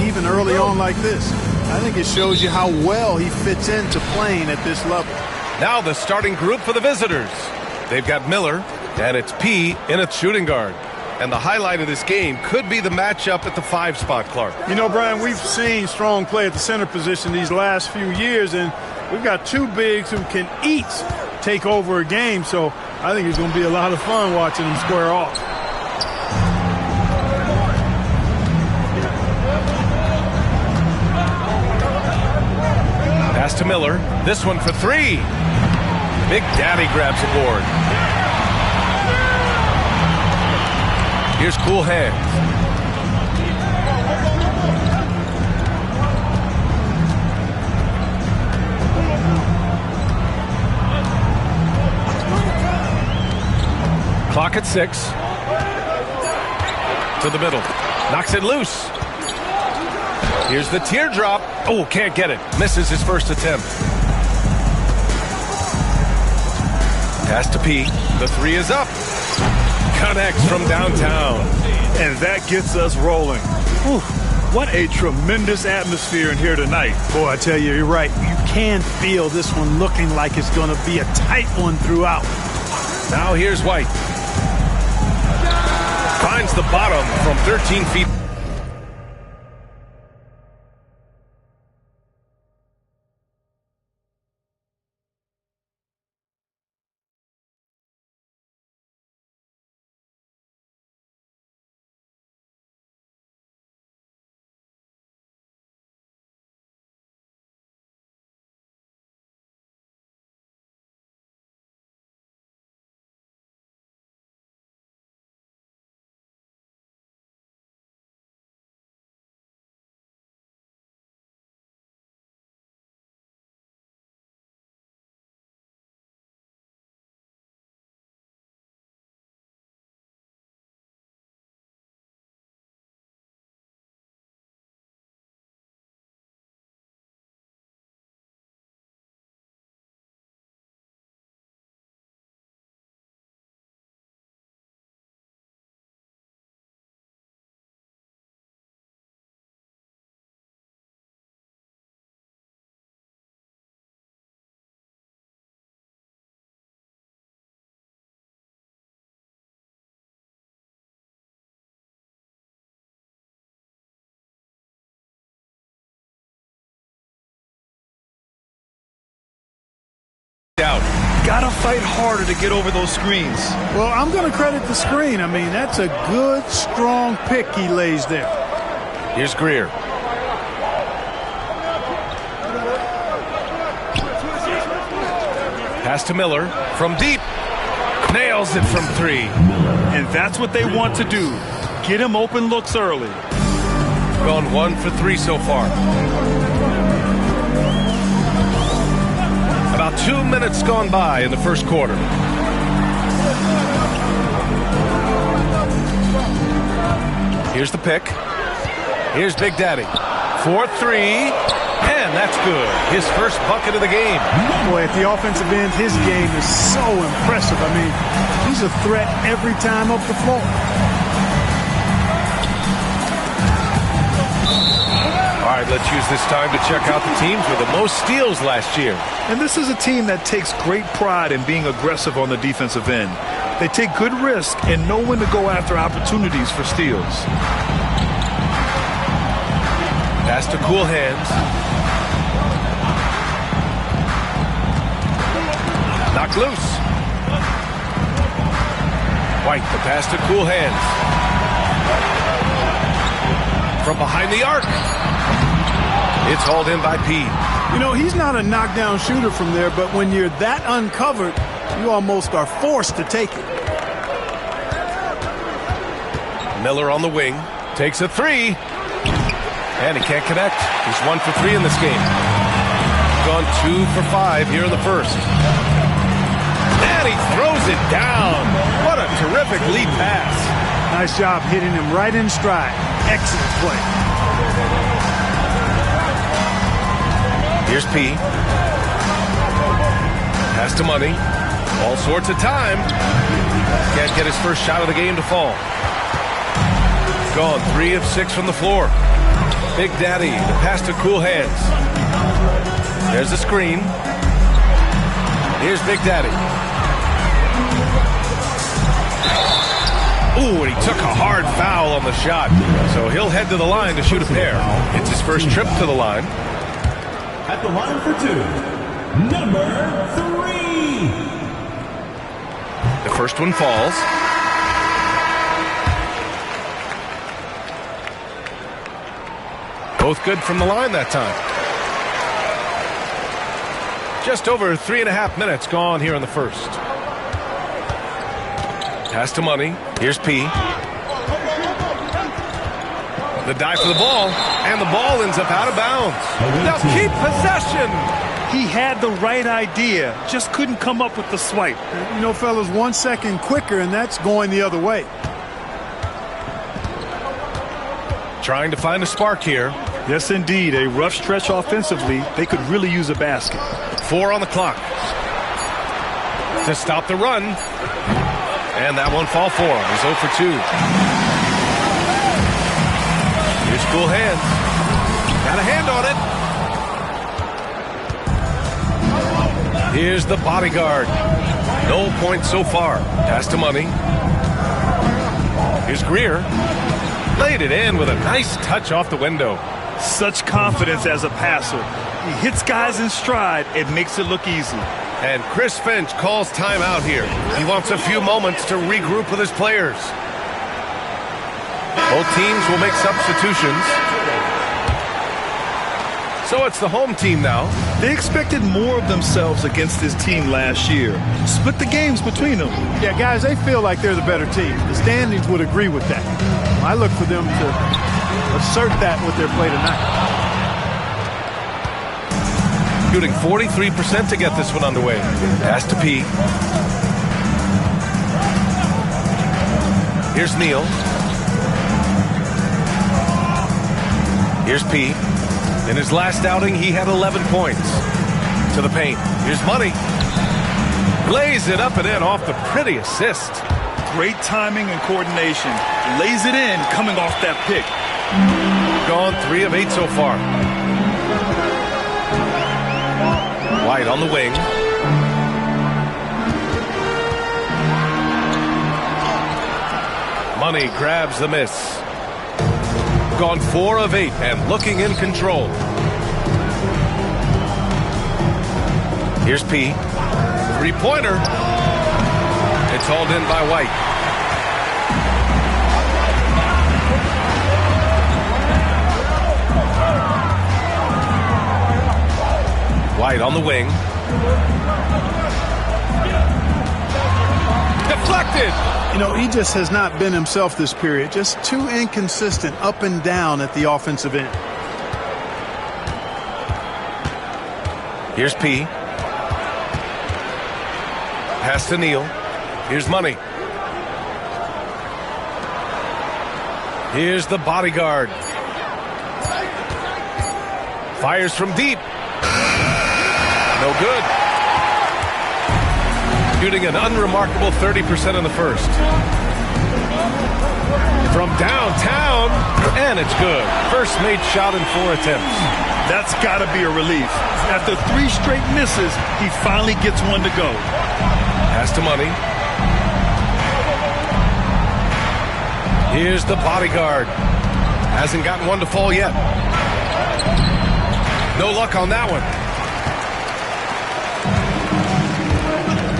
even early on like this. I think it shows you how well he fits into playing at this level. Now the starting group for the visitors. They've got Miller, and it's P in at shooting guard. And the highlight of this game could be the matchup at the 5 spot, Clark. You know, Brian, we've seen strong play at the center position these last few years, and we've got two bigs who can each take over a game, so I think it's going to be a lot of fun watching them square off. Pass to Miller. This one for 3. Big Daddy grabs the board. Here's cool hands. Clock at 6. To the middle. Knocks it loose. Here's the teardrop. Oh, can't get it. Misses his first attempt. Pass to P. The 3 is up. Connects from downtown. And that gets us rolling. Whew, what a tremendous atmosphere in here tonight. Boy, I tell you, you're right. You can feel this one looking like it's going to be a tight one throughout. Now here's White. Finds the bottom from 13 feet. Out. Gotta fight harder to get over those screens. Well, I'm going to credit the screen. I mean, that's a good, strong pick he lays there. Here's Greer. Pass to Miller from deep. Nails it from 3. And that's what they want to do. Get him open looks early. Gone 1 for 3 so far. About 2 minutes gone by in the first quarter. Here's the pick. Here's Big Daddy. 4-3. And that's good. His first bucket of the game. Boy, at the offensive end, his game is so impressive. I mean, he's a threat every time up the floor. All right, let's use this time to check out the teams with the most steals last year. And this is a team that takes great pride in being aggressive on the defensive end. They take good risk and know when to go after opportunities for steals. Pass to cool hands. Knocked loose. White, the pass to cool hands. From behind the arc. It's hauled in by P. You know, he's not a knockdown shooter from there, but when you're that uncovered, you almost are forced to take it. Miller on the wing. Takes a 3. And he can't connect. He's 1 for 3 in this game. Gone 2 for 5 here in the first. And he throws it down. What a terrific lead pass. Nice job hitting him right in stride. Excellent play. Here's P. Pass to Money. All sorts of time. Can't get his first shot of the game to fall. Gone 3 of 6 from the floor. Big Daddy, the pass to Cool Hands. There's the screen. Here's Big Daddy. Ooh, and he took a hard foul on the shot. So he'll head to the line to shoot a pair. It's his first trip to the line. At the line for two, number 3. The first one falls. Both good from the line that time. Just over 3.5 minutes gone here in the first. Pass to Money. Here's P. The dive for the ball, and the ball ends up out of bounds. Now keep possession. He had the right idea, just couldn't come up with the swipe. You know, fellas, 1 second quicker, and that's going the other way. Trying to find a spark here. Yes, indeed. A rough stretch offensively. They could really use a basket. 4 on the clock. To stop the run. And that won't fall for him. He's 0 for 2. Here's Cool Hands. Got a hand on it. Here's the bodyguard. No points so far. Pass to Money. Here's Greer. Laid it in with a nice touch off the window. Such confidence as a passer. He hits guys in stride. It makes it look easy. And Chris Finch calls timeout here. He wants a few moments to regroup with his players. Both teams will make substitutions. So it's the home team now. They expected more of themselves against this team last year. Split the games between them. Yeah, guys, they feel like they're the better team. The standings would agree with that. I look for them to assert that with their play tonight. Shooting 43% to get this one underway. Pass to P. Here's Neal. Here's P. In his last outing, he had 11 points. To the paint. Here's Money. Lays it up and in off the pretty assist. Great timing and coordination. Lays it in coming off that pick. Gone 3 of 8 so far. White on the wing. Money grabs the miss. Gone 4 of 8 and looking in control. Here's P. 3-pointer. It's hauled in by White. White on the wing. Deflected. You know, he just has not been himself this period. Just too inconsistent up and down at the offensive end. Here's P. Pass to Neal. Here's Money. Here's the bodyguard. Fires from deep. No good. Shooting an unremarkable 30% in the first. From downtown, and it's good. First made shot in 4 attempts. That's got to be a relief. After 3 straight misses, he finally gets one to go. Pass to Money. Here's the bodyguard. Hasn't gotten one to fall yet. No luck on that one.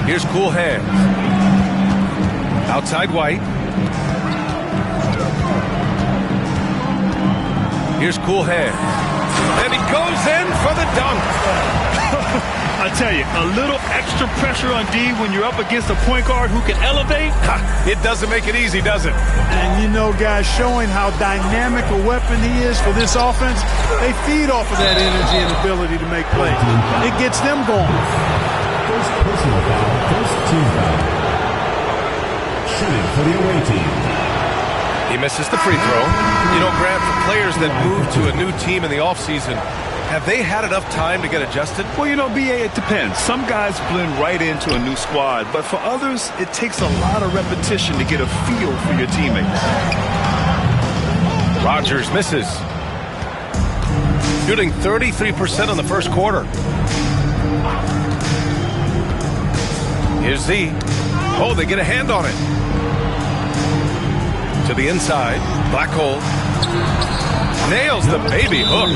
Here's Cool Hands. Outside White. Here's Cool Hands. And he goes in for the dunk. I tell you, a little extra pressure on D when you're up against a point guard who can elevate. It doesn't make it easy, does it? And you know, guys, showing how dynamic a weapon he is for this offense, they feed off of that energy and ability to make plays. It gets them going. First personal foul, first team foul. Shooting for the away team. He misses the free throw. You know, Grant, for players that move to a new team in the offseason, have they had enough time to get adjusted? Well, you know, BA, it depends. Some guys blend right into a new squad, but for others, it takes a lot of repetition to get a feel for your teammates. Rogers misses. shooting 33% in the first quarter. Here's Z. Oh, they get a hand on it. To the inside. Black hole. Nails the baby hook.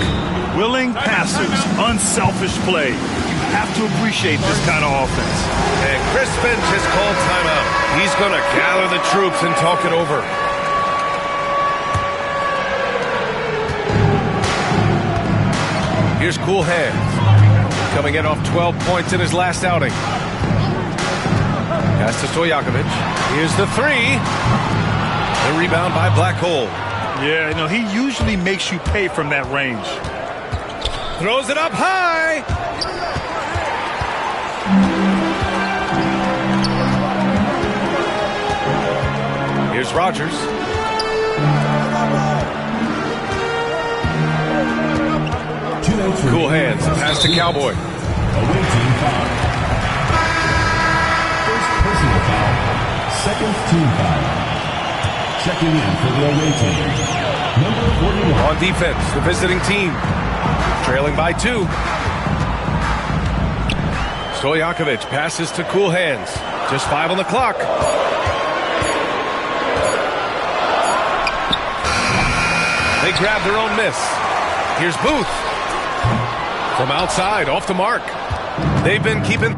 Willing passers, unselfish play. You have to appreciate this kind of offense. And Chris Finch has called timeout. He's going to gather the troops and talk it over. Here's Cool Hands. Coming in off 12 points in his last outing. Pass to Stojakovic. Here's the three. The rebound by Black Hole. Yeah, you know, he usually makes you pay from that range. Throws it up high. Here's Rogers. Cool Hands. Pass to Cowboy. Away team foul. First personal foul. Second team foul. Checking in for the away team. Number 41. On defense, the visiting team. Trailing by 2. Stojakovic passes to Cool Hands. Just 5 on the clock. They grab their own miss. Here's Booth. From outside, off the mark. They've been keeping...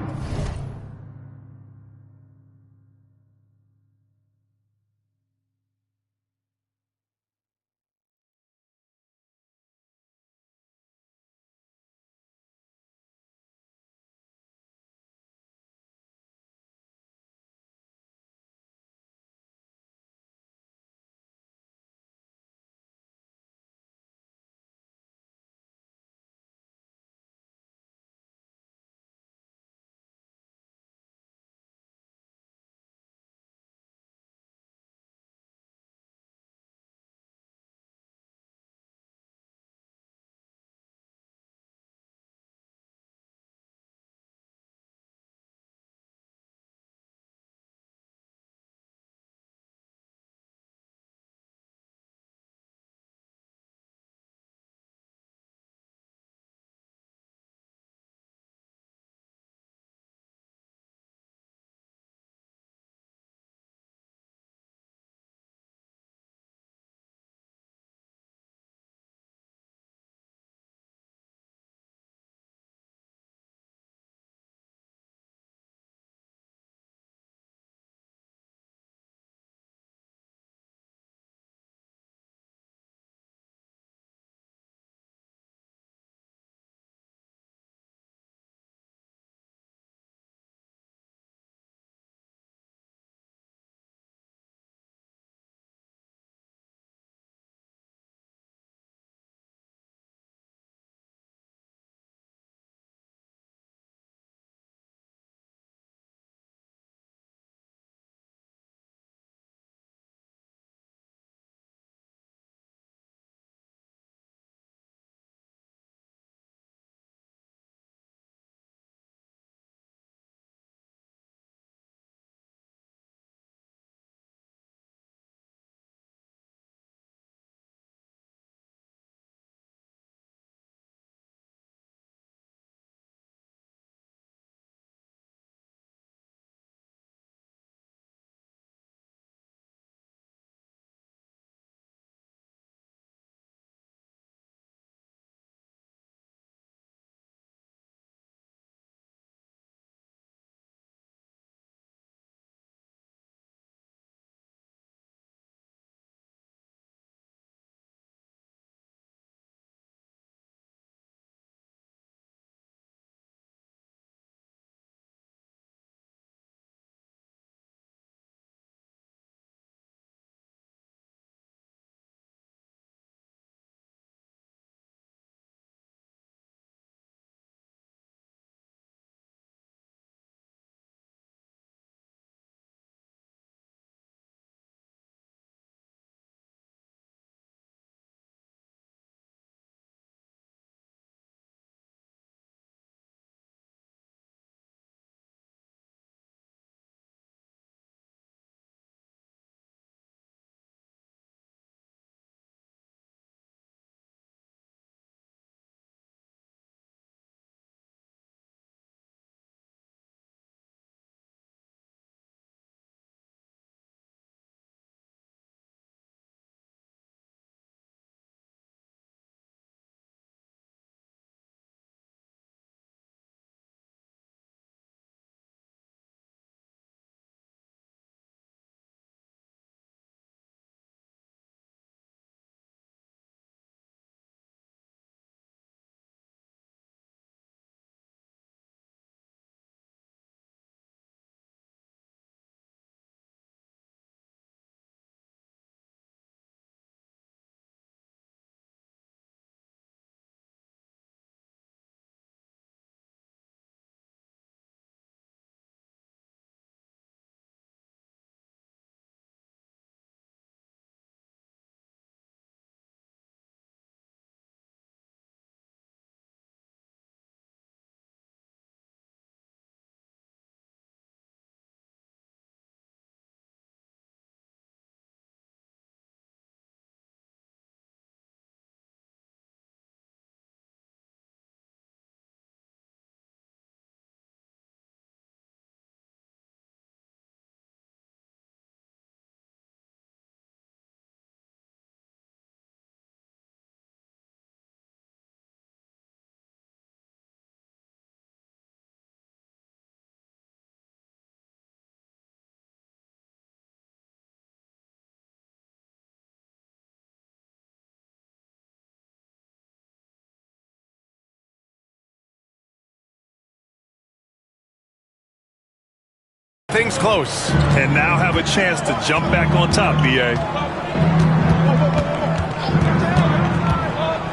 things close. And now have a chance to jump back on top, B.A.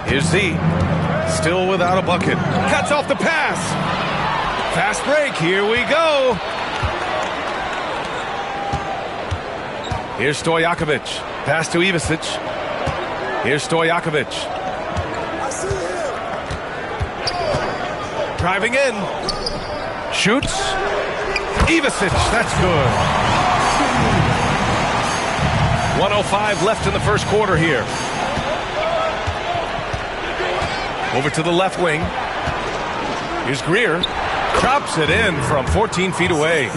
Here's Z. Still without a bucket. Cuts off the pass. Fast break. Here we go. Here's Stojakovic. Pass to Ivasic. Here's Stojakovic. Driving in. Shoots. Ivasic. That's good. 1:05 left in the first quarter here. Over to the left wing. Here's Greer. Drops it in from 14 feet away.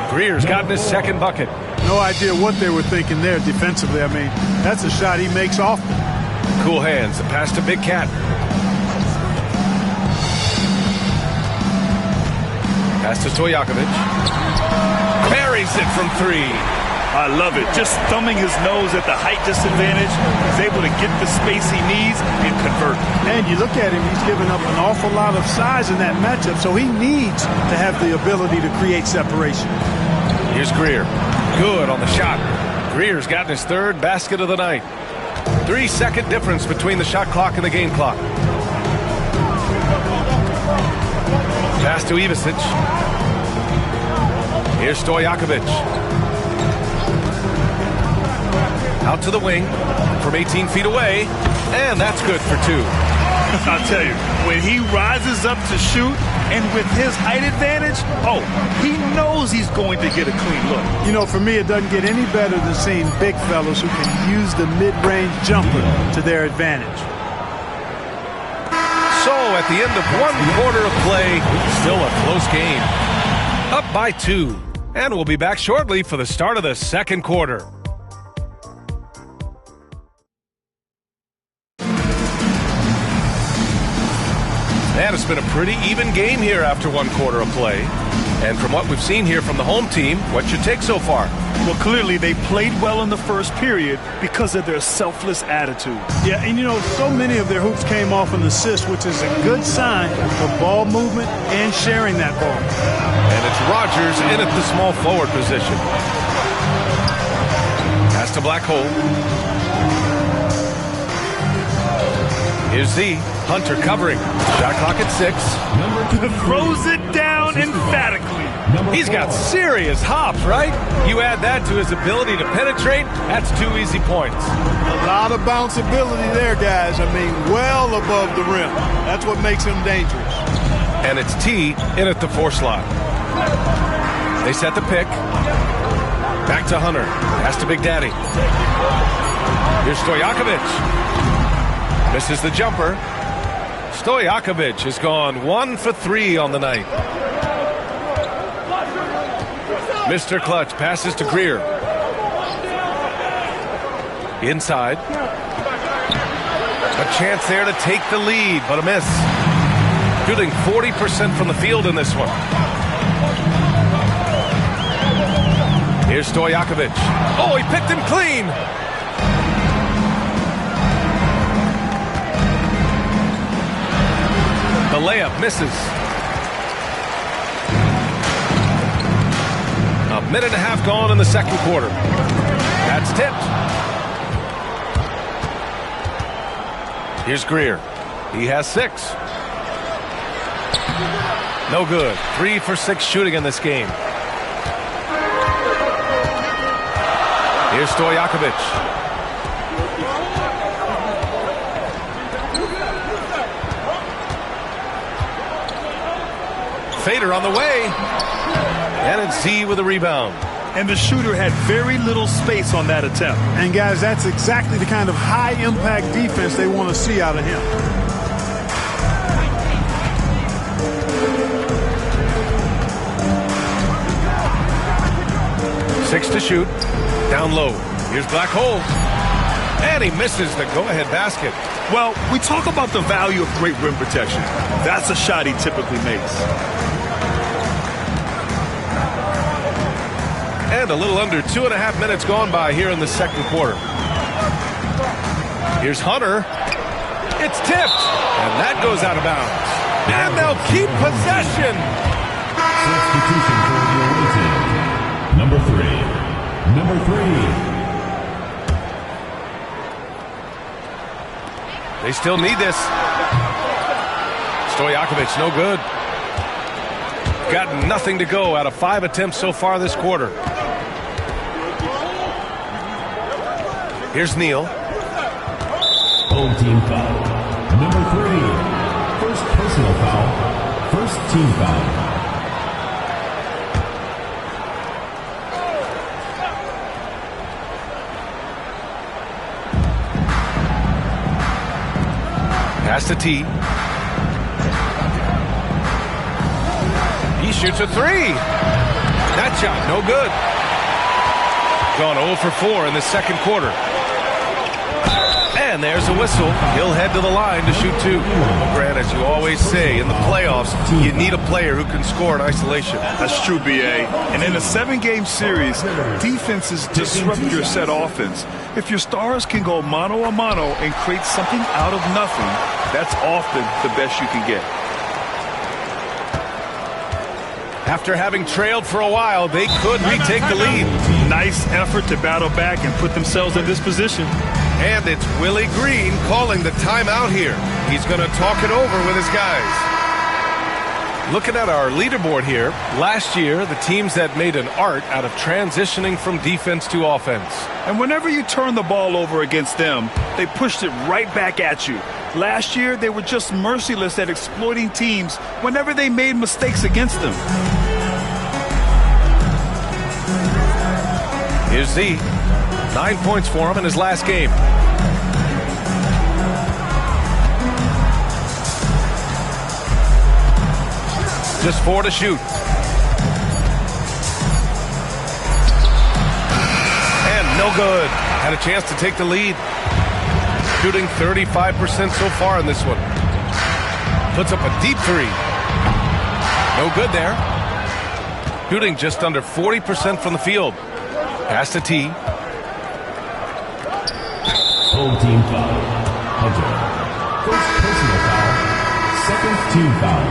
Greer's gotten his second bucket. No idea what they were thinking there defensively. I mean, that's a shot he makes often. Cool hands. The pass to Big Cat. Pass to Stojakovic. Buries it from three. I love it. Just thumbing his nose at the height disadvantage. He's able to get the space he needs and convert. And you look at him, he's given up an awful lot of size in that matchup, so he needs to have the ability to create separation. Here's Greer. Good on the shot. Greer's gotten his third basket of the night. 3-second difference between the shot clock and the game clock. Pass to Ivasic. Here's Stojakovic. Out to the wing from 18 feet away, and that's good for two. I'll tell you, when he rises up to shoot and with his height advantage, oh, he knows he's going to get a clean look. You know, for me, it doesn't get any better than seeing big fellas who can use the mid-range jumper to their advantage. So at the end of one quarter of play, still a close game. Up by 2, and we'll be back shortly for the start of the second quarter. And it's been a pretty even game here after one quarter of play. And from what we've seen here from the home team, what's your take so far? Well, clearly they played well in the first period because of their selfless attitude. Yeah, and you know, so many of their hoops came off an assist, which is a good sign for ball movement and sharing that ball. And it's Rogers in at the small forward position. Pass to Black Hole. Here's Z. Hunter covering. Shot clock at 6. Throws it down emphatically. He's got serious hops, right? You add that to his ability to penetrate, that's 2 easy points. A lot of bounce ability there, guys. I mean, well above the rim. That's what makes him dangerous. And it's T in at the 4 slot. They set the pick. Back to Hunter. Pass to Big Daddy. Here's Stojakovic. Misses the jumper. Stojakovic has gone 1 for 3 on the night. Mr. Clutch passes to Greer. Inside. A chance there to take the lead, but a miss. Shooting 40% from the field in this one. Here's Stojakovic. Oh, he picked him clean. The layup misses. A minute and a half gone in the second quarter. That's tipped. Here's Greer. He has 6. No good. 3 for 6 shooting in this game. Here's Stojakovic. Fader on the way. And it's Z with a rebound. And the shooter had very little space on that attempt. And guys, that's exactly the kind of high-impact defense they want to see out of him. Six to shoot. Down low. Here's Black Hole. And he misses the go-ahead basket. Well, we talk about the value of great rim protection. That's a shot he typically makes. And a little under 2.5 minutes gone by here in the second quarter. Here's Hunter. It's tipped. And that goes out of bounds. And they'll keep possession. Substitution for the away team. number 3. Number 3. They still need this. Stojakovic, no good. Got nothing to go out of 5 attempts so far this quarter. Here's Neal. Home team foul. Number 3. First personal foul. First team foul. Pass to T. He shoots a 3. That shot, no good. Gone 0 for 4 in the second quarter. And there's a whistle. He'll head to the line to shoot 2. Well, Grant, as you always say, in the playoffs, you need a player who can score in isolation. That's true, B.A. And in a 7-game series, defenses disrupt your set offense. If your stars can go mano-a-mano and create something out of nothing, that's often the best you can get. After having trailed for a while, they could retake the lead. Nice effort to battle back and put themselves in this position. And it's Willie Green calling the timeout here. He's going to talk it over with his guys. Looking at our leaderboard here, last year, the teams that made an art out of transitioning from defense to offense. And whenever you turn the ball over against them, they pushed it right back at you. Last year, they were just merciless at exploiting teams whenever they made mistakes against them. Here's Z. 9 points for him in his last game. Just 4 to shoot. And no good. Had a chance to take the lead. Shooting 35% so far in this one. Puts up a deep 3. No good there. Shooting just under 40% from the field. Pass to T. Home team foul. Hunter. First personal foul. Second team foul.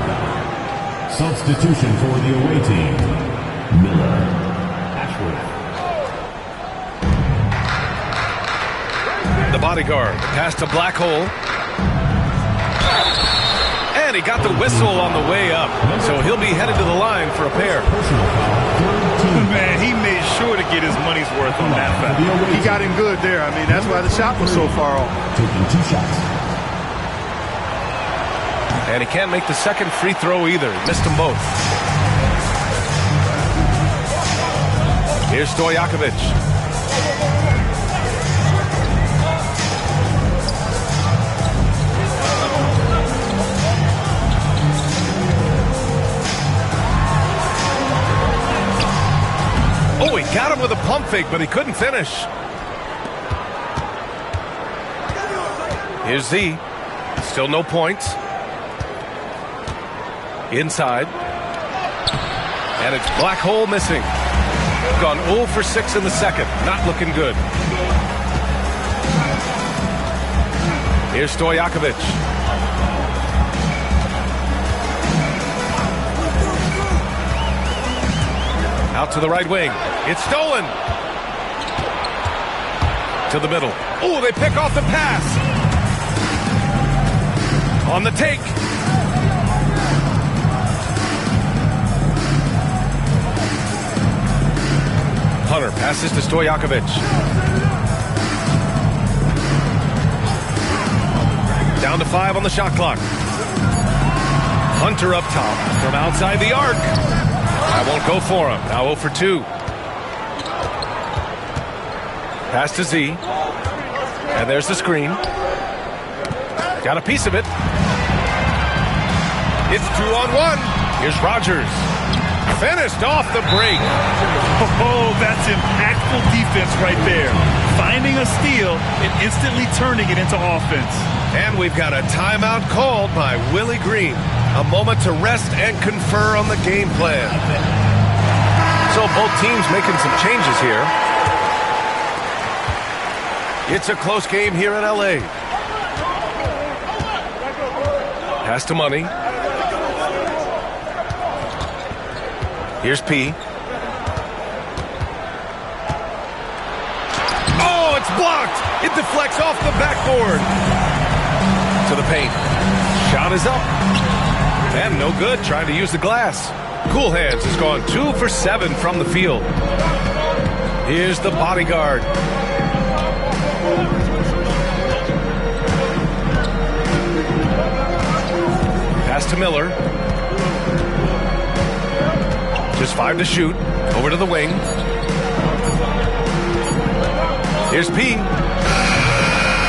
Substitution for the away team. Miller. Ashworth. The bodyguard. Pass to Black Hole. And he got the whistle on the way up. So he'll be headed to the line for a pair. Personal foul. Man, he made sure to get his money's worth on that foul. He got him good there. I mean, that's why the shot was so far off. Taking 2 shots. And he can't make the second free throw either. He missed them both. Here's Stojakovic. Oh, he got him with a pump fake, but he couldn't finish. Here's Z. Still no points. Inside. And it's Black Hole missing. Gone 0 for 6 in the second. Not looking good. Here's Stojakovic. Out to the right wing. It's stolen. To the middle. Oh, they pick off the pass. On the take. Hunter passes to Stojakovic. Down to 5 on the shot clock. Hunter up top from outside the arc. I won't go for him. Now 0 for 2. Pass to Z. And there's the screen. Got a piece of it. It's 2-on-1. Here's Rogers. Finished off the break. Oh, that's impactful defense right there. Finding a steal and instantly turning it into offense. And we've got a timeout called by Willie Green. A moment to rest and confer on the game plan. So both teams making some changes here. It's a close game here in L.A. Pass to Money. Here's P. blocked. It deflects off the backboard. To the paint. Shot is up. And no good, trying to use the glass. Cool Hands has gone 2 for 7 from the field. Here's the bodyguard. Pass to Miller. Just 5 to shoot. Over to the wing. Here's P.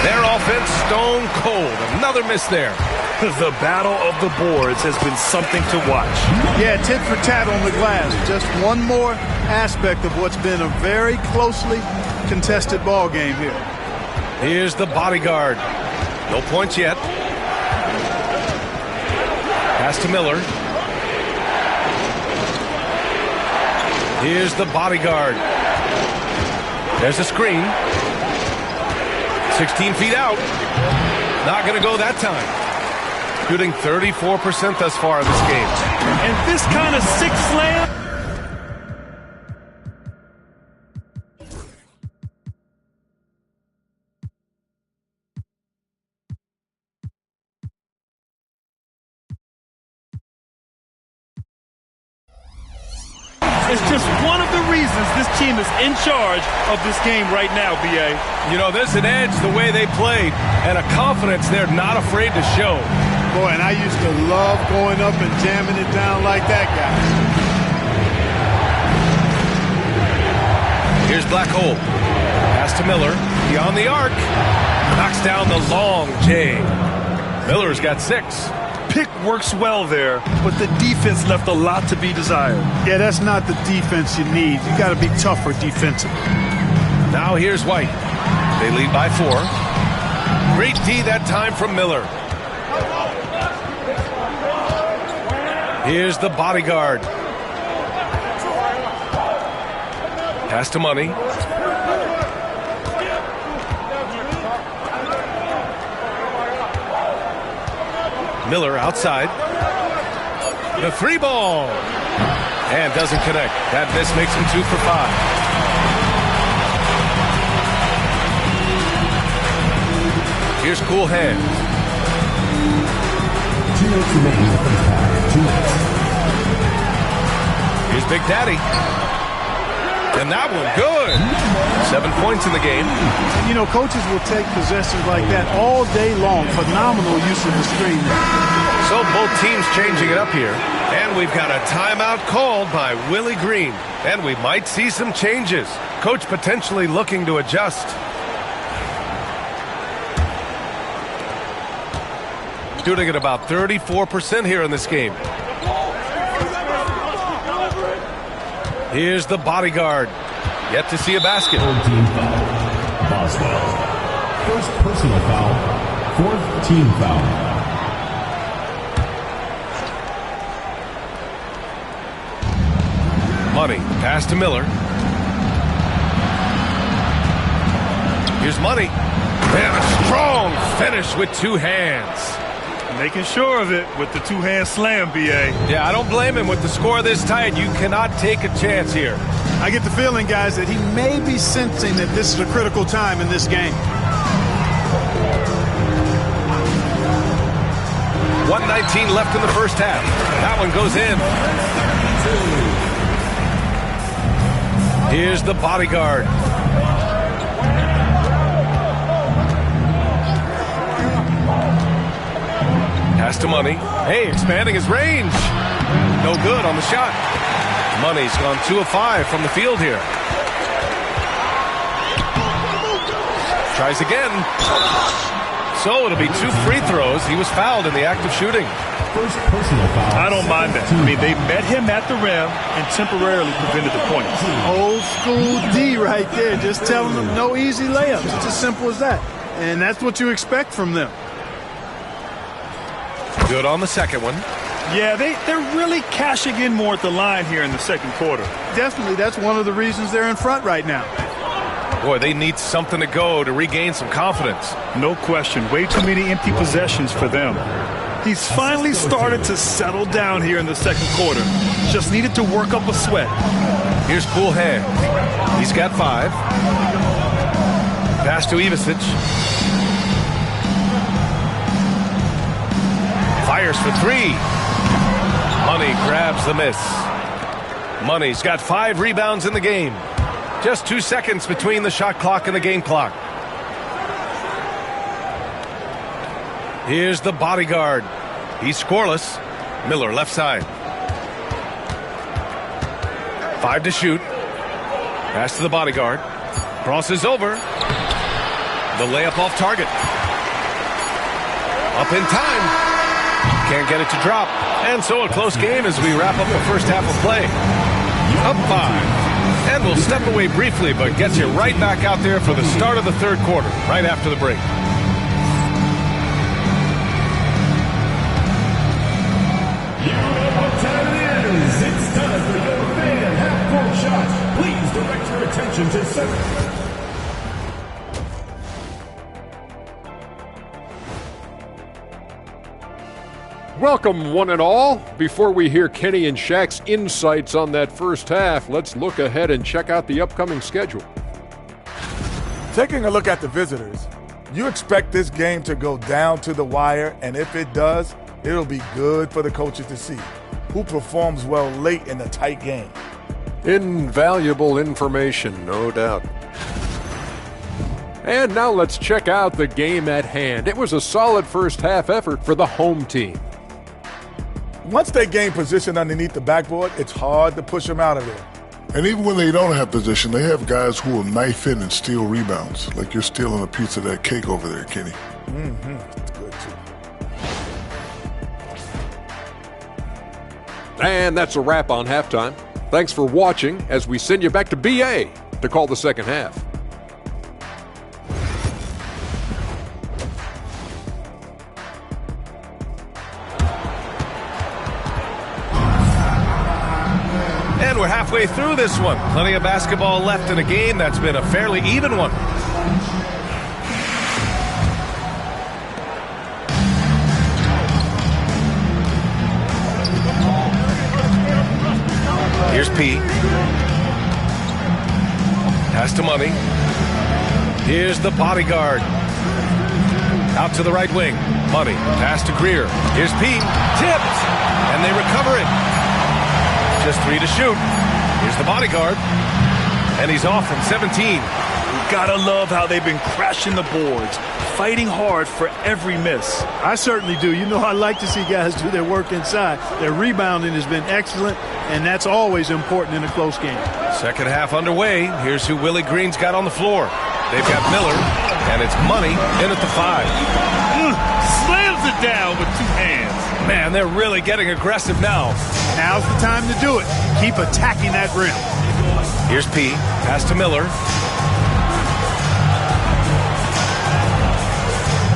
Their offense stone cold. Another miss there. The battle of the boards has been something to watch. Yeah, tit for tat on the glass. Just one more aspect of what's been a very closely contested ball game here. Here's the bodyguard. No points yet. Pass to Miller. Here's the bodyguard. There's a screen. 16 feet out. Not going to go that time. Shooting 34% thus far in this game. And this kind of sick slam. It's just one of the reasons this team is in charge of this game right now, B.A. You know, there's an edge the way they played and a confidence they're not afraid to show. Boy, and I used to love going up and jamming it down like that guy. Here's Black Hole. Pass to Miller. Beyond the arc. Knocks down the long J. Miller's got 6. Pick works well there, but the defense left a lot to be desired. Yeah, that's not the defense you need. You got to be tougher defensively. Now here's White. They lead by 4. Great D that time from Miller. Here's the bodyguard. Pass to Money. Miller outside. The 3 ball. And doesn't connect. That miss makes him 2 for 5. Here's Cool Hands. 2 minutes remaining in the first half. 2 minutes. Here's Big Daddy. And that one good. 7 points in the game. You know, coaches will take possessions like that all day long. Phenomenal use of the screen. So both teams changing it up here. And we've got a timeout called by Willie Green. And we might see some changes. Coach potentially looking to adjust. Shooting at about 34% here in this game. Here's the bodyguard. Yet to see a basket. 14 foul. Boswell. First personal foul. 4th team foul. Money. Pass to Miller. Here's Money. And a strong finish with 2 hands. Making sure of it with the 2-hand slam, B.A. Yeah, I don't blame him. With the score this tight, you cannot take a chance here. I get the feeling, guys, that he may be sensing that this is a critical time in this game. 1:19 left in the first half. That one goes in. Here's the bodyguard. Pass to Money. Hey, expanding his range. No good on the shot. Money's gone 2 of 5 from the field here. Tries again. So it'll be 2 free throws. He was fouled in the act of shooting. First personal foul. I don't mind that. I mean, they met him at the rim and temporarily prevented the points. Old school D right there. Just telling them no easy layups. It's as simple as that. And that's what you expect from them. Good on the second one. Yeah, they're really cashing in more at the line here in the second quarter. Definitely, that's one of the reasons they're in front right now. Boy, they need something to go to regain some confidence. No question. Way too many empty possessions for them. He's finally started to settle down here in the second quarter. Just needed to work up a sweat. Here's Cool Hands. He's got 5. Pass to Ivicic. Fires for three. Money grabs the miss. Money's got 5 rebounds in the game. Just 2 seconds between the shot clock and the game clock. Here's the bodyguard. He's scoreless. Miller left side. 5 to shoot. Pass to the bodyguard. Crosses over. The layup off target. Up in time. Can't get it to drop. And so a close game as we wrap up the first half of play. Up 5. And we'll step away briefly, but gets you right back out there for the start of the third quarter, right after the break. You know what time it is. It's time for your fan half-court shots. Please direct your attention to center. Welcome, one and all. Before we hear Kenny and Shaq's insights on that first half, let's look ahead and check out the upcoming schedule. Taking a look at the visitors, you expect this game to go down to the wire, and if it does, it'll be good for the coaches to see who performs well late in a tight game. Invaluable information, no doubt. And now let's check out the game at hand. It was a solid first half effort for the home team. Once they gain position underneath the backboard, it's hard to push them out of there. And even when they don't have position, they have guys who will knife in and steal rebounds. Like you're stealing a piece of that cake over there, Kenny. That's good, too. And that's a wrap on halftime. Thanks for watching as we send you back to BA to call the second half. And we're halfway through this one. Plenty of basketball left in a game that's been a fairly even one. Here's P. Pass to Money. Here's the bodyguard. Out to the right wing. Money. Pass to Greer. Here's P. Tipped. And they recover it. Just 3 to shoot. Here's the bodyguard. And he's off from 17. You gotta love how they've been crashing the boards, fighting hard for every miss. I certainly do. You know, I like to see guys do their work inside. Their rebounding has been excellent, and that's always important in a close game. Second half underway. Here's who Willie Green's got on the floor. They've got Miller, and it's Money in at the 5. Slams it down with 2 hands. Man, they're really getting aggressive now. Now's the time to do it. Keep attacking that rim. Here's P. Pass to Miller.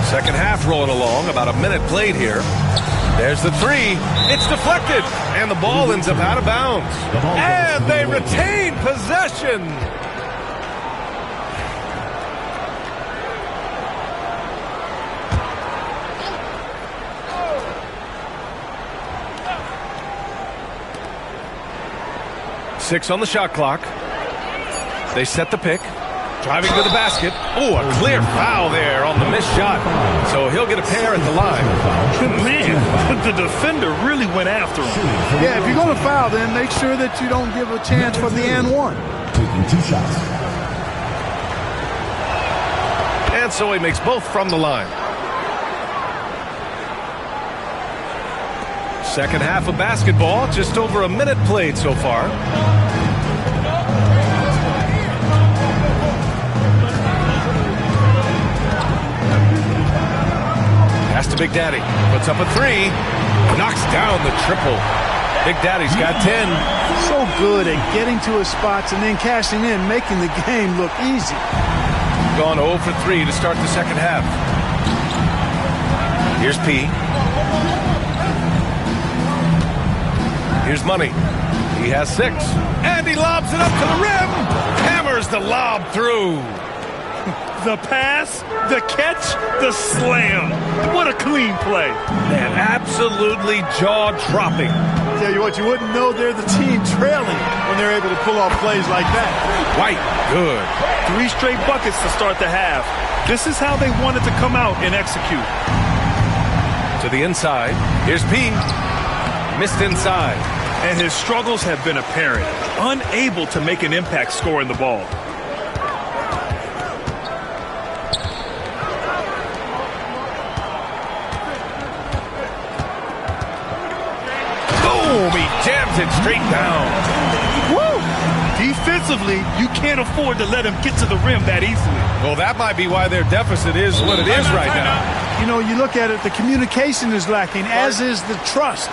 Second half rolling along. About a minute played here. There's the 3. It's deflected. And the ball ends up out of bounds. And they retain possession. Six on the shot clock. They set the pick. Driving to the basket. Oh, a clear foul there on the missed shot. So he'll get a pair at the line. Man, the defender really went after him. Yeah, if you're going to foul, then make sure that you don't give a chance for the and one. Taking 2 shots. And so he makes both from the line. Second half of basketball, just over a minute played so far. Pass to Big Daddy. Puts up a 3. Knocks down the triple. Big Daddy's got 10. So good at getting to his spots and then cashing in, making the game look easy. Gone 0 for 3 to start the second half. Here's P. Here's Money. He has 6. And he lobs it up to the rim. Hammers the lob through. The pass, the catch, the slam. What a clean play. Man, absolutely jaw-dropping. tell you what, you wouldn't know they're the team trailing when they're able to pull off plays like that. White, good. 3 straight buckets to start the half. This is how they wanted to come out and execute. To the inside. Here's P. Missed inside. And his struggles have been apparent. Unable to make an impact scoring the ball. Boom! He jams it straight down. Woo! Defensively, you can't afford to let him get to the rim that easily. Well, that might be why their deficit is what it is right now. You know, you look at it, the communication is lacking, as is the trust.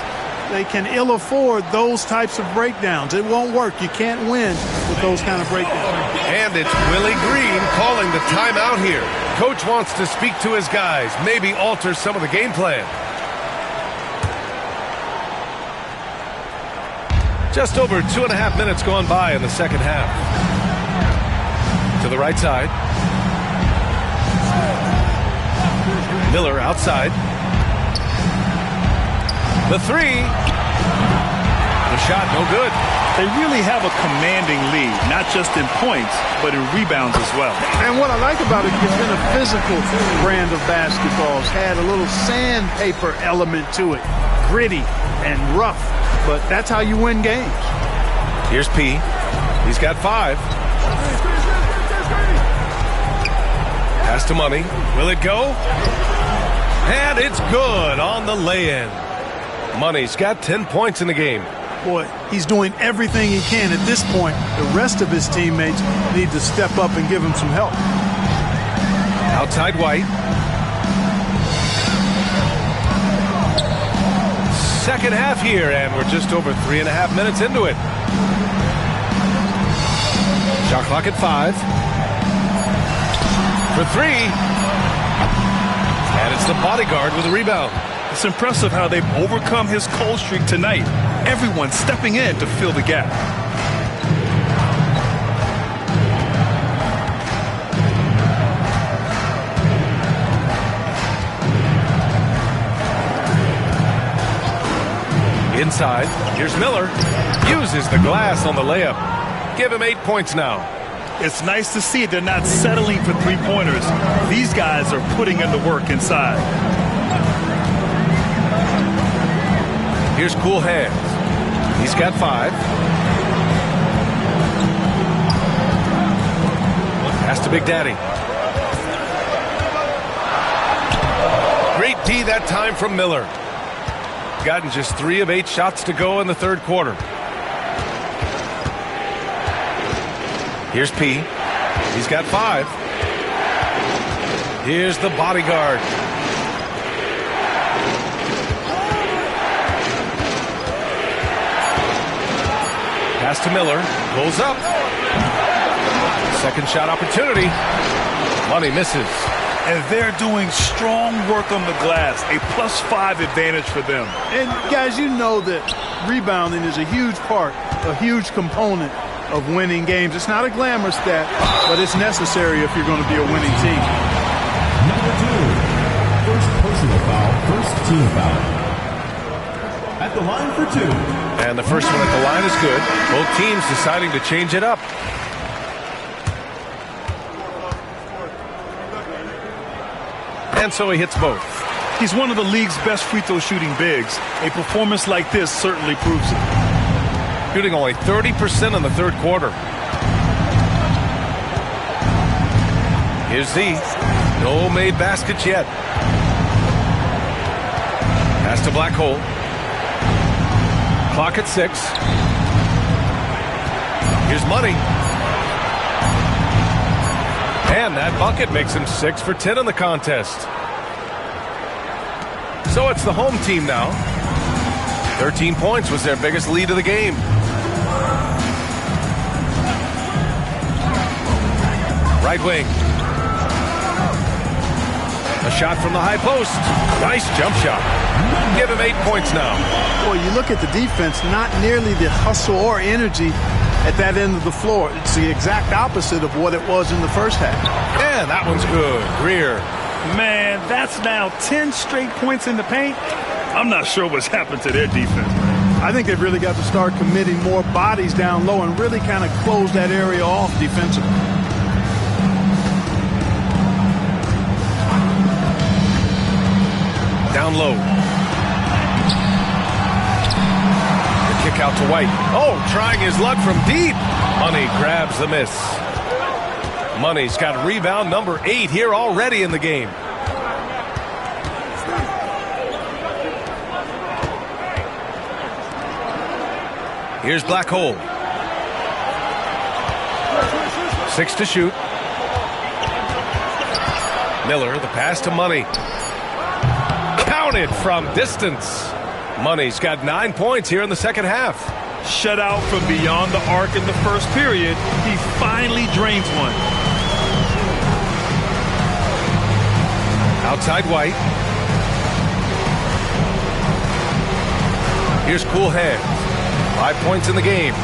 They can ill afford those types of breakdowns. It won't work. You can't win with those kind of breakdowns. And it's Willie Green calling the timeout here. Coach wants to speak to his guys, maybe alter some of the game plan. Just over 2.5 minutes gone by in the second half. To the right side. Miller outside. The three. The shot, no good. They really have a commanding lead, not just in points, but in rebounds as well. And what I like about it, it's been a physical brand of basketball. It's had a little sandpaper element to it. Gritty and rough. But that's how you win games. Here's P. He's got 5. Pass to Money. Will it go? And it's good on the lay-in. Money's got 10 points in the game. Boy, he's doing everything he can at this point. The rest of his teammates need to step up and give him some help. Outside White. Second half here, and we're just over 3.5 minutes into it. Shot clock at 5. For 3. And it's the bodyguard with a rebound. It's impressive how they've overcome his cold streak tonight. Everyone stepping in to fill the gap. Inside, here's Miller. Uses the glass on the layup. Give him 8 points now. It's nice to see they're not settling for 3-pointers. These guys are putting in the work inside. Here's Cool Hands. He's got 5. Pass to Big Daddy. Great D that time from Miller. Gotten just 3 of 8 shots to go in the third quarter. Here's P. He's got 5. Here's the bodyguard. Pass to Miller. Pulls up. Second shot opportunity. Money misses. And they're doing strong work on the glass. A +5 advantage for them. And guys, you know that rebounding is a huge part, a huge component of winning games. It's not a glamour stat, but it's necessary if you're going to be a winning team. Number 2, first personal foul, first team foul. At the line for 2. And the first one at the line is good. Both teams deciding to change it up. And so he hits both. He's one of the league's best free throw shooting bigs. A performance like this certainly proves it. Shooting only 30% in the third quarter. Here's Z. No made baskets yet. Pass to Black Hole. Clock at 6. Here's Money. And that bucket makes him 6 for 10 in the contest. So it's the home team now. 13 points was their biggest lead of the game. Right wing. A shot from the high post. Nice jump shot. Give him 8 points now. Boy, you look at the defense, not nearly the hustle or energy at that end of the floor. It's the exact opposite of what it was in the first half. Yeah, that one's good. Greer. Man, that's now 10 straight points in the paint. I'm not sure what's happened to their defense. I think they've really got to start committing more bodies down low and really kind of close that area off defensively. Down low. The kick out to White. Oh, trying his luck from deep. Money grabs the miss. Money's got rebound number 8 here already in the game. Here's Black Hole. 6 to shoot. Miller, the pass to Money. Counted from distance. Money's got 9 points here in the second half. Shut out from beyond the arc in the first period. He finally drains one. Outside White. Here's Cool Hands. 5 points in the game.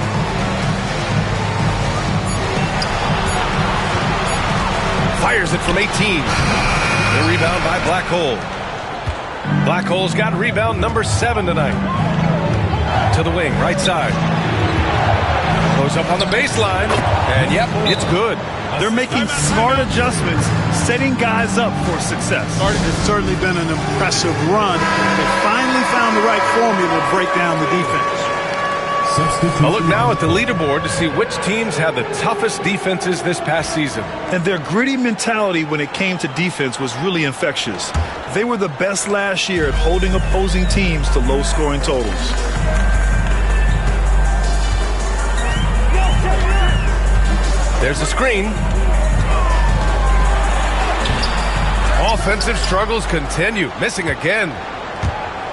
Fires it from 18. The rebound by Black Hole. Black Hole's got rebound number 7 tonight. To the wing, right side. Goes up on the baseline. And yep, it's good. They're making smart adjustments, setting guys up for success. It's certainly been an impressive run. They finally found the right formula to break down the defense. A look now at the leaderboard to see which teams had the toughest defenses this past season. And their gritty mentality when it came to defense was really infectious. They were the best last year at holding opposing teams to low-scoring totals. There's a screen. Offensive struggles continue. Missing again.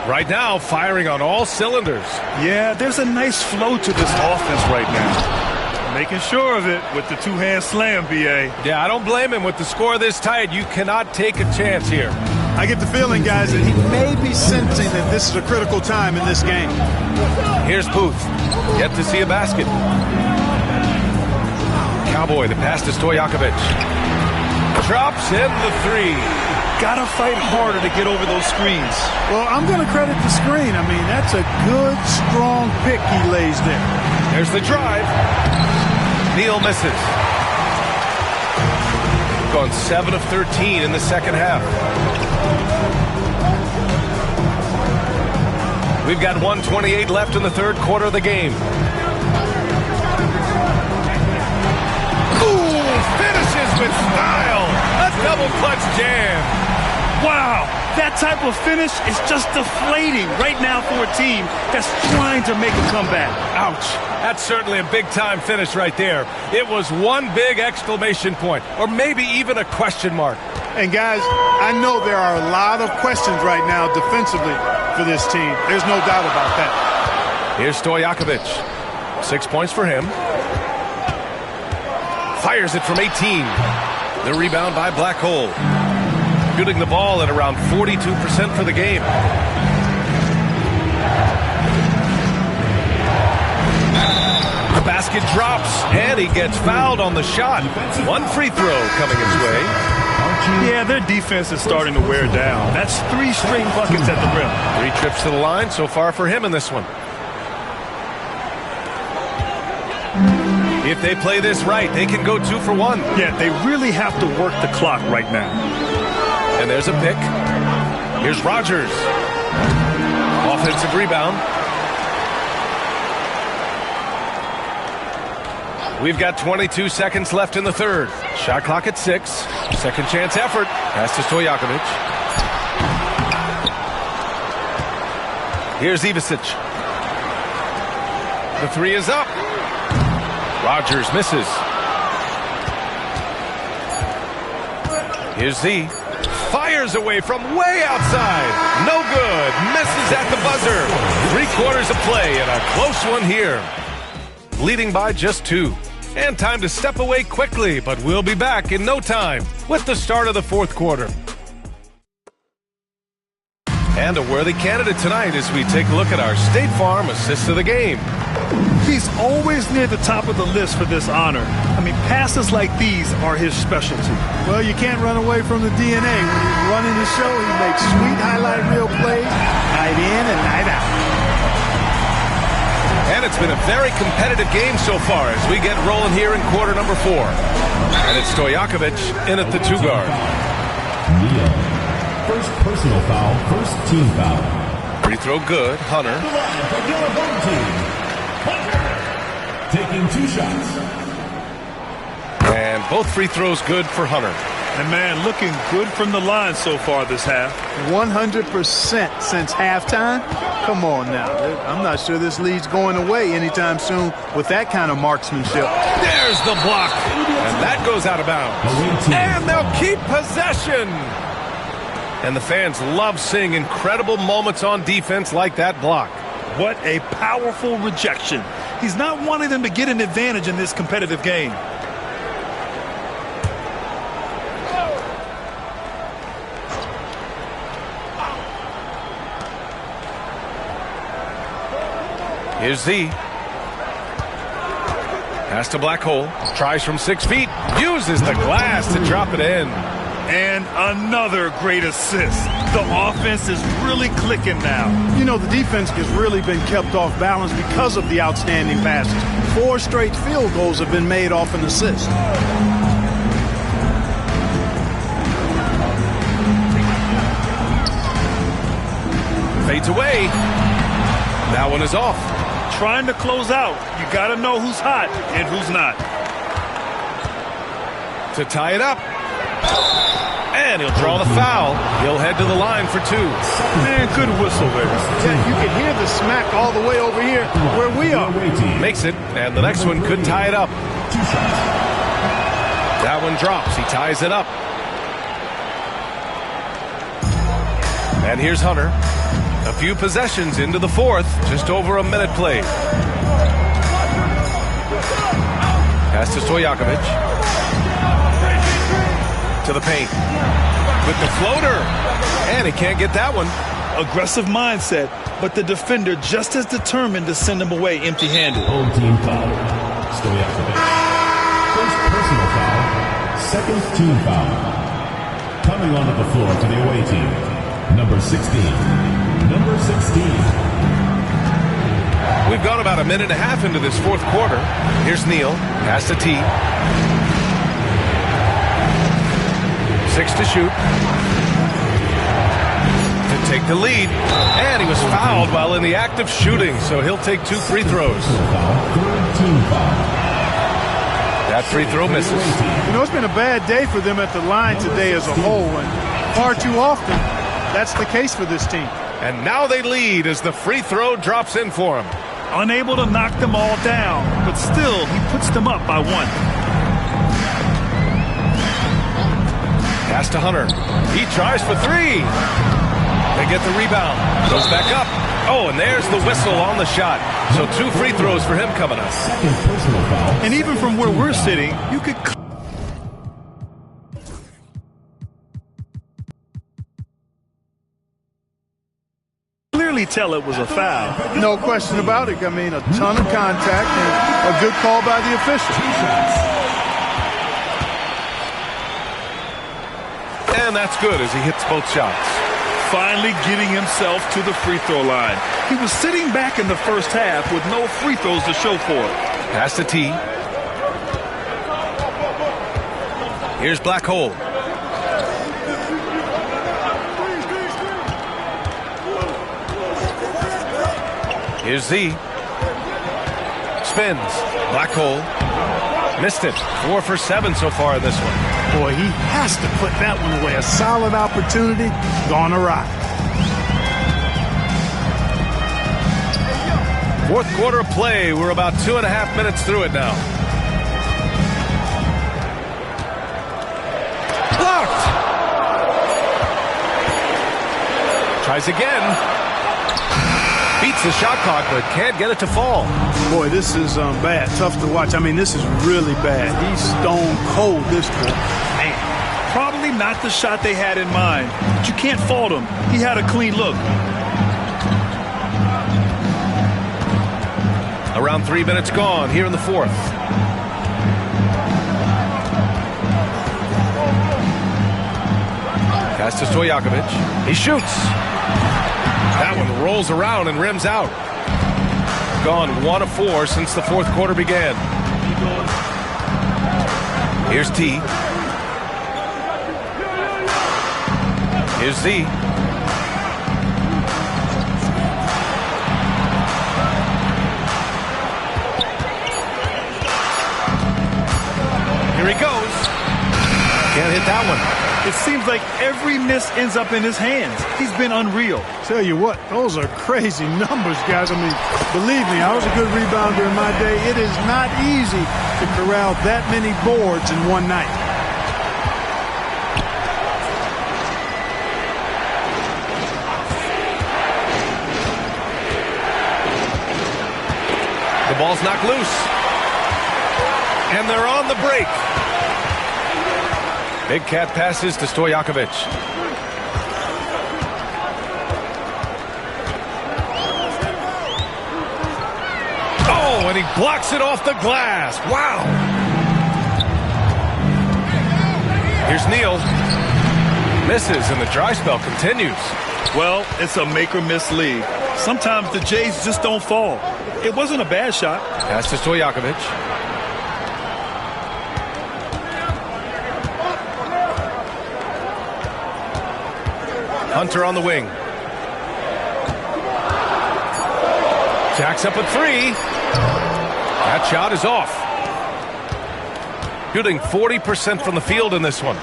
Right now, firing on all cylinders. Yeah, there's a nice flow to this offense right now. Making sure of it with the two-hand slam, B.A. Yeah, I don't blame him. With the score this tight, you cannot take a chance here. I get the feeling, guys, that he may be sensing that this is a critical time in this game. Here's Booth. Yet to see a basket. Cowboy, the pass to Stojakovic. Drops in the 3. Gotta fight harder to get over those screens. Well, I'm going to credit the screen. I mean, that's a good, strong pick he lays there. There's the drive. Neal misses. Gone 7 of 13 in the second half. We've got 1:28 left in the third quarter of the game. Ooh, finishes with style. A double clutch jam. Wow, that type of finish is just deflating right now for a team that's trying to make a comeback. Ouch. That's certainly a big-time finish right there. It was one big exclamation point, or maybe even a question mark. And, guys, I know there are a lot of questions right now defensively for this team. There's no doubt about that. Here's Stojakovic. 6 points for him. Fires it from 18. The rebound by Black Hole. Shooting the ball at around 42% for the game. The basket drops, and he gets fouled on the shot. One free throw coming his way. Yeah, their defense is starting to wear down. That's 3 straight buckets at the rim. 3 trips to the line so far for him in this one. If they play this right, they can go 2 for 1. Yeah, they really have to work the clock right now. And there's a pick. Here's Rogers. Offensive rebound. We've got 22 seconds left in the third. Shot clock at 6. Second chance effort. Pass to Stojakovic. Here's Ivicic. The 3 is up. Rogers misses. Here's Z. Fires away from way outside. No good. Misses at the buzzer. 3/4 of play and a close one here. Leading by just 2. And time to step away quickly, but we'll be back in no time with the start of the fourth quarter. And a worthy candidate tonight as we take a look at our State Farm assist of the game. He's always near the top of the list for this honor. I mean, passes like these are his specialty. Well, you can't run away from the DNA. When he's running the show, he makes sweet highlight reel plays night in and night out. And it's been a very competitive game so far as we get rolling here in quarter number 4. And it's Stojakovic in at the 2-guard. Neal. First personal foul, first team foul. Free throw good. Hunter. The line for your home team. Hunter. Taking 2 shots. And both free throws good for Hunter. And, man, looking good from the line so far this half. 100% since halftime. Come on now. I'm not sure this lead's going away anytime soon with that kind of marksmanship. There's the block. And that goes out of bounds. And they'll keep possession. And the fans love seeing incredible moments on defense like that block. What a powerful rejection. He's not wanting them to get an advantage in this competitive game. Here's Z. Pass to Black Hole. Tries from 6 feet. Uses the glass to drop it in. And another great assist. The offense is really clicking now. You know, the defense has really been kept off balance because of the outstanding passes. 4 straight field goals have been made off an assist. Fades away. That one is off. Trying to close out. You got to know who's hot and who's not. To tie it up. And he'll draw the foul. He'll head to the line for 2. Man, good whistle there. Yeah, you can hear the smack all the way over here where we are. Makes it, and the next one could tie it up. That one drops. He ties it up. And here's Hunter. A few possessions into the 4th. Just over a minute played. Pass to Stojakovic. To the paint. With the floater. And he can't get that one. Aggressive mindset, but the defender just as determined to send him away empty-handed. Home team foul. Stojakovic. First personal foul. Second team foul. Coming onto the floor for the away team. Number 16. Number 16. We've gone about a minute and a half into this 4th quarter. Here's Neal. Pass to T. 6 to shoot. To take the lead. And he was fouled while in the act of shooting, so he'll take 2 free throws. That free throw misses. You know, it's been a bad day for them at the line today as a whole, and far too often that's the case for this team. And now they lead as the free throw drops in for him. Unable to knock them all down, but still he puts them up by 1. Pass to Hunter. He tries for 3. They get the rebound. Goes back up. Oh, and there's the whistle on the shot. So 2 free throws for him coming up. And even from where we're sitting, you could clearly tell it was a foul. No question about it. I mean, a ton of contact and a good call by the official. And that's good as he hits both shots. Finally getting himself to the free throw line. He was sitting back in the first half with no free throws to show for it. Pass to T. Here's Black Hole. Here's Z. Spins. Black Hole. Missed it. 4 for 7 so far in this one. Boy, he has to put that one away. A solid opportunity gone awry. 4th quarter of play. We're about 2.5 minutes through it now. Blocked. Tries again. Beats the shot clock, but can't get it to fall. Boy, this is bad. Tough to watch. I mean, this is really bad. He's stone cold, this boy. Man. Probably not the shot they had in mind, but you can't fault him. He had a clean look. Around 3 minutes gone here in the 4th. Pass to Stojakovic. He shoots. That one rolls around and rims out. gone 1 of 4 since the fourth quarter began. Here's T. Here's Z. Here he goes. Can't hit that one. It seems like every miss ends up in his hands. He's been unreal. Tell you what, those are crazy numbers, guys. I mean, believe me, I was a good rebounder in my day. It is not easy to corral that many boards in one night. The ball's knocked loose. And they're on the break. Big cat passes to Stojakovic. Oh, and he blocks it off the glass. Wow. Here's Neal. Misses, and the dry spell continues. Well, it's a make-or-miss league. Sometimes the Jays just don't fall. It wasn't a bad shot. Pass to Stojakovic. Hunter on the wing. Jacks up a three. That shot is off. Shooting 40% from the field in this one.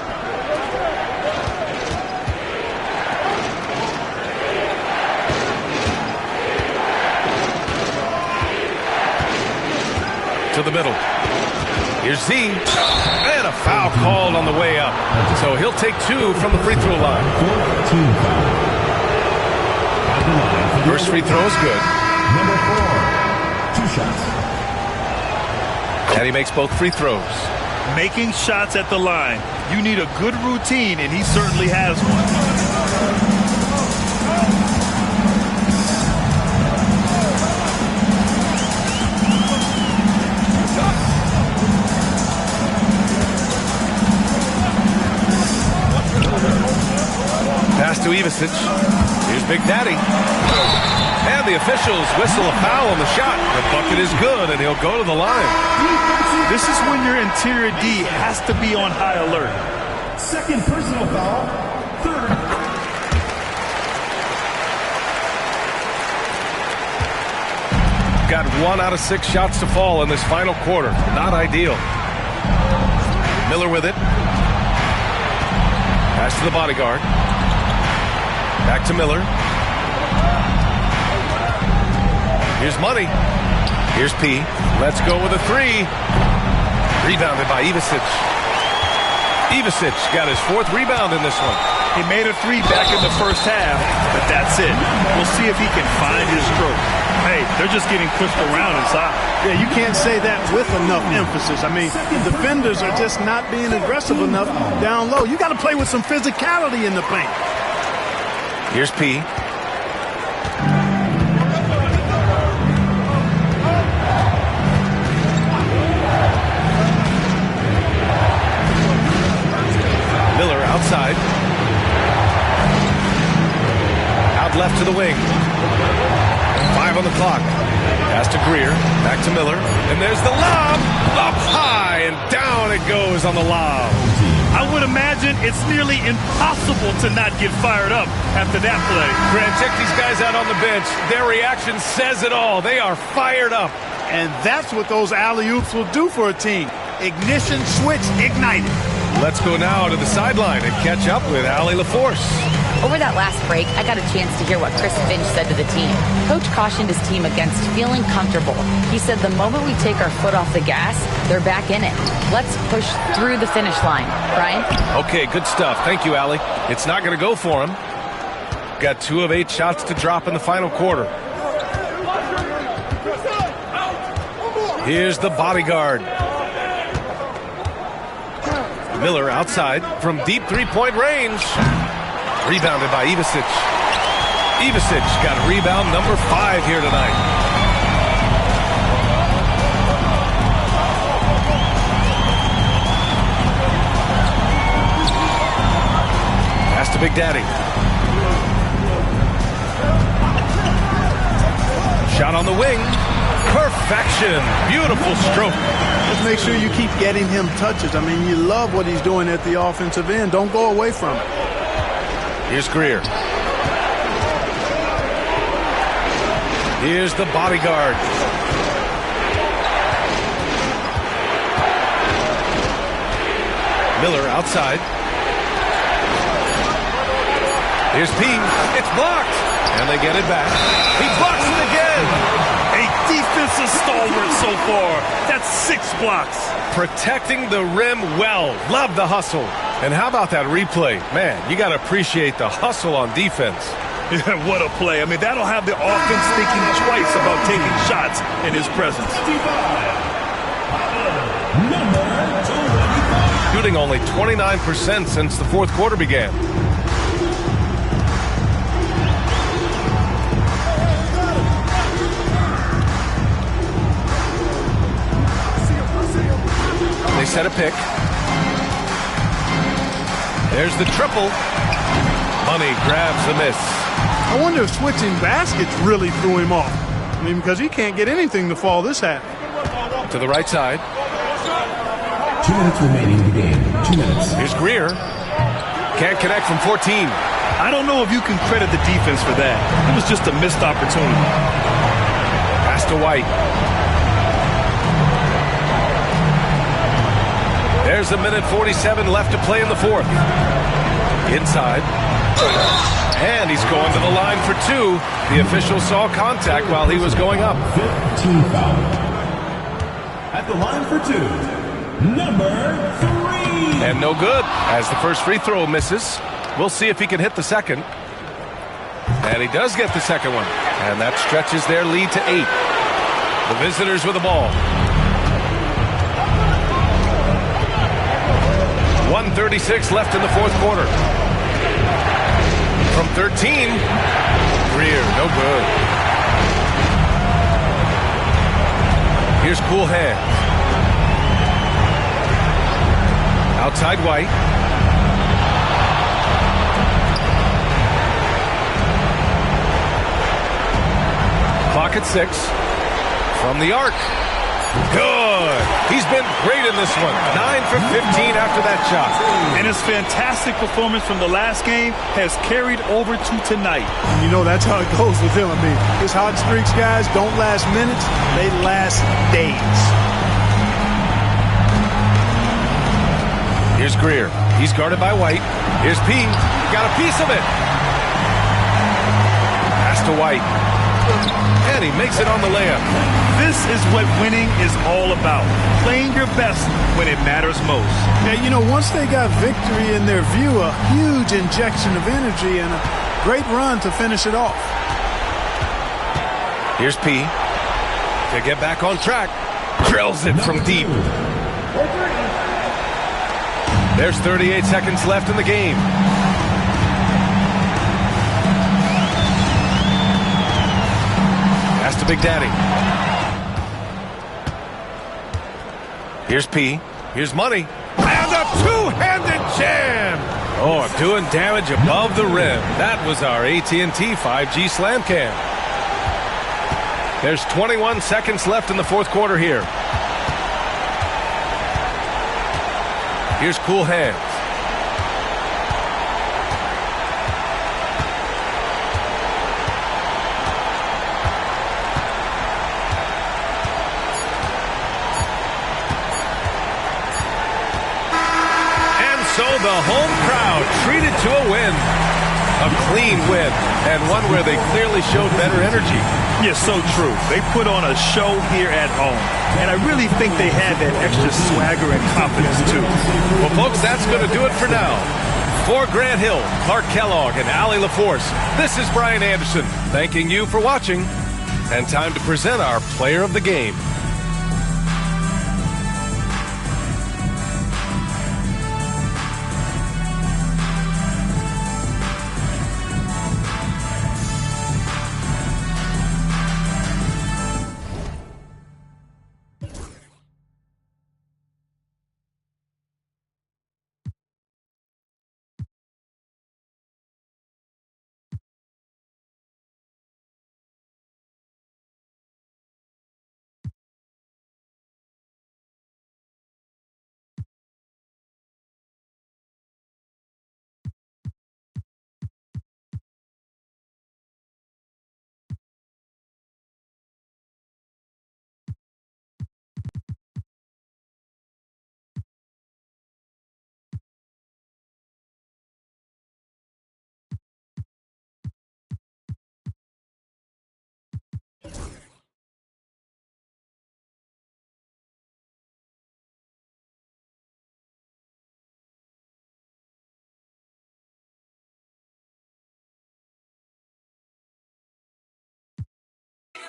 To the middle. Here's Z. And a foul called on the way up. So he'll take 2 from the free throw line. First free throw is good. Number 4, 2 shots. And he makes both free throws. Making shots at the line. You need a good routine, and he certainly has one. Pass to Ivicic. Here's Big Daddy. And the officials whistle a foul on the shot. The bucket is good, and he'll go to the line. This is when your interior D has to be on high alert. Second personal foul. Third. Got 1 out of 6 shots to fall in this final quarter. Not ideal. Miller with it. Pass to the bodyguard. Back to Miller. Here's Money. Here's P. Let's go with a 3. Rebounded by Ivicic. Ivicic got his 4th rebound in this one. He made a 3 back in the first half, but that's it. We'll see if he can find his stroke. Hey, they're just getting pushed around inside. Yeah, you can't say that with enough emphasis. I mean, the defenders are just not being aggressive enough down low. You got to play with some physicality in the paint. Here's P. Miller outside. Out left to the wing. 5 on the clock. Pass to Greer. Back to Miller. And there's the lob. Up high and down it goes on the lob. I would imagine it's nearly impossible to not get fired up after that play. Grant, check these guys out on the bench. Their reaction says it all. They are fired up. And that's what those alley-oops will do for a team. Ignition switch ignited. Let's go now to the sideline and catch up with Allie LaForce. Over that last break, I got a chance to hear what Chris Finch said to the team. Coach cautioned his team against feeling comfortable. He said the moment we take our foot off the gas, they're back in it. Let's push through the finish line. Brian? Okay, good stuff. Thank you, Allie. It's not going to go for him. Got 2 of 8 shots to drop in the final quarter. Here's the bodyguard. Miller outside from deep 3-point range. Rebounded by Ivicic. Ivicic got rebound number 5 here tonight. Pass to Big Daddy. Shot on the wing. perfection. Beautiful stroke. Just make sure you keep getting him touches. I mean, you love what he's doing at the offensive end. Don't go away from it. Here's Greer. Here's the bodyguard. Miller outside. Here's P. It's blocked. And they get it back. He blocks it again. A defensive stalwart so far. That's 6 blocks. Protecting the rim well. Love the hustle. And how about that replay? Man, you got to appreciate the hustle on defense. Yeah, what a play. I mean, that'll have the offense thinking twice about taking shots in his presence. Shooting only 29% since the fourth quarter began. They set a pick. There's the triple. Money grabs the miss. I wonder if switching baskets really threw him off. I mean, because he can't get anything to fall this half. To the right side. 2 minutes remaining in the game. 2 minutes. Here's Greer. Can't connect from 14. I don't know if you can credit the defense for that. It was just a missed opportunity. Pass to White. There's a minute 47 left to play in the fourth. Inside. And he's going to the line for 2. The official saw contact while he was going up. 15 foul. At the line for 2, number 3. And no good, as the first free throw misses. We'll see if he can hit the second. And he does get the second one. And that stretches their lead to 8. The visitors with the ball. 1:36 left in the fourth quarter. From 13, Greer, no good. Here's Cool Hands. Outside White. Clock at 6. From the arc. Good. He's been great in this one. 9 for 15 after that shot. And his fantastic performance from the last game has carried over to tonight. You know, that's how it goes with him. I mean, his hot streaks, guys, don't last minutes. They last days. Here's Greer. He's guarded by White. Here's P. Got a piece of it. Pass to White. And he makes it on the layup. This is what winning is all about. Playing your best when it matters most. Yeah, you know, once they got victory in their view, a huge injection of energy and a great run to finish it off. Here's P. To get back on track. Drills it from deep. There's 38 seconds left in the game. Pass to Big Daddy. Here's P. Here's Money. And a two-handed jam. Oh, doing damage above the rim. That was our AT&T 5G Slam Cam. There's 21 seconds left in the fourth quarter here. Here's Cool Hands. And so the home crowd treated to a win. A clean win, and one where they clearly showed better energy. Yeah, so true. They put on a show here at home, and I really think they had that extra swagger and confidence, too. Well, folks, that's going to do it for now. For Grant Hill, Clark Kellogg, and Allie LaForce, this is Brian Anderson, thanking you for watching, and time to present our player of the game.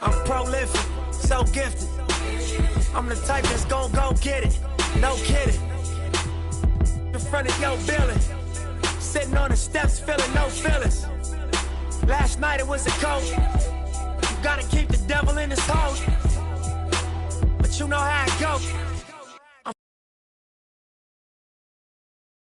I'm prolific, so gifted. I'm the type that's gon' go get it, no kidding. In front of your building, sitting on the steps, feeling no feelings. Last night it was a coat. You gotta keep the devil in his hole. But you know how it goes.